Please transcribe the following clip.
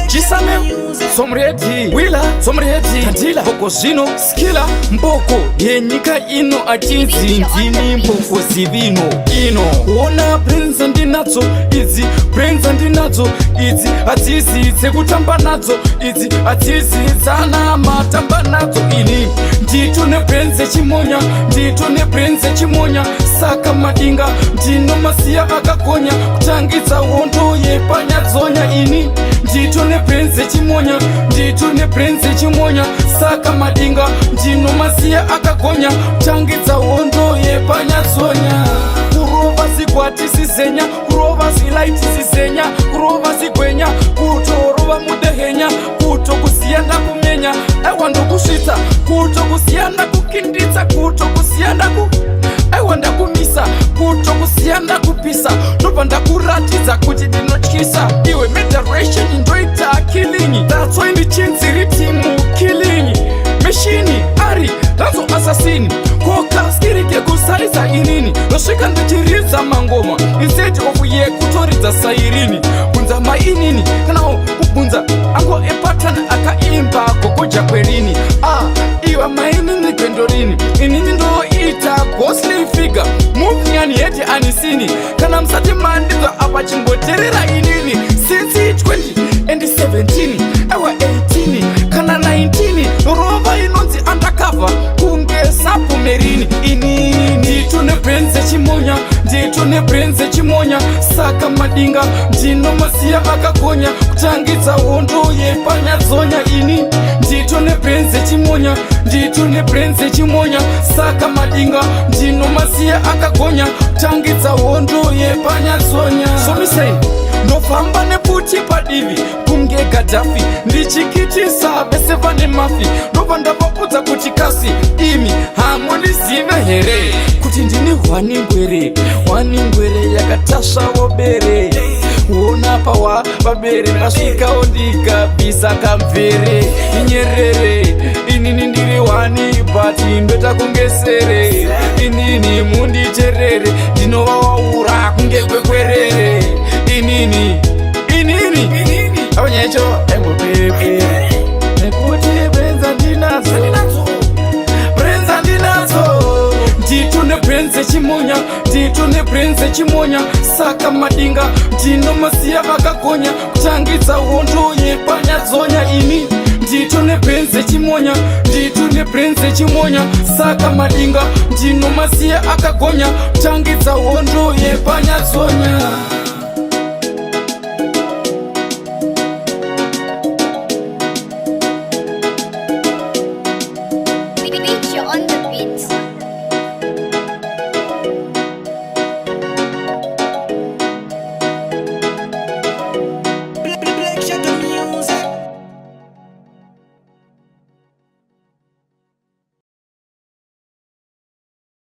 Chisame, somreti, wila, somreti, tantila, boko zino, skila, mboko, yenyika ino achizi, ndini mboko zivino, ino. Ona prenza ndinazo, izi, prenza ndinazo, izi, atizi, sekutamba nazo, izi, atizi, zana matamba nazo, ini. Ndito ne prenze chimonya, ndito ne prenze chimonya, saka madinga, ndino masia akakonya, kutangiza wondo yepanya zonya, ini. Ndito ne prenze chimonya, ndito ne prenze chimonya, saka madinga, ndino masia akakonya, kutangiza wondo yepanya zonya. Kurova sikwati sisenya, kurova silaiti sisenya, kurova sigwenya, kutorova mudehenya, kuto kusianda kumenya, ewando kushita, kuto kusianda kukinditsa, kuto kusianda ewanda kumisa, kuto kusianda kupisa, nopanda kuratiza kuti dinochisa. Iwe meditation ndoita killing, that's why ndichinziri timu killing. Meshini, ari, nazo assassini, koka skirike kusaiza inini, nosvika ndichiriza mangoma, instead of ye kutoridza sairini. Bunza mainini, kana kubunza, ango epatana akaimba kokoja kwerini. Iwa mainini kwendorini, inini ndo ita ghostly figure, moving ani heti anisini, kana msati mandizo apa chimboterera inini. Since 2017, ewa 18, kana 19, rova inonzi undercover, kunge sapu merini, inini. Ndito ne prenze chimonya, ndito ne prenze chimonya, saka madinga, ndino masia akakonya, kutangitsa wondo yepanya zonya, ini. Ndito ne prenze chimonya, ndito ne prenze chimonya, saka madinga, ndino masia akakonya, kutangitsa wondo yepanya zonya. So me say, ndofamba neputi padivi, kunge Gaddafi, ndichikitisa bese vane mafi, ndova ndavapudza kuti kasi imi hamunizive here, kuti ndini hwaningwere yakatasvawo bere. Wona pawa babere ndasvikawo ndikabvisa kamvere, inyerere inini ndiri hwani but ndoita kunge sere, inini mundicherere ndinovawaura kunge kwekwerere, inini abanyacho engopepe nekuti prenza ndinazo, prenza ndinazo. Ndito ne prenze chimonya, ndito ne prenze chimonya, saka madinga, ndino masia vakakonya, kutangitsa wondo yepanya zonya, ini. Ndito ne prenze chimonya, ndito ne prenze chimonya, saka madinga, ndino masia akakonya, kutangitsa wondo yepanya zonya.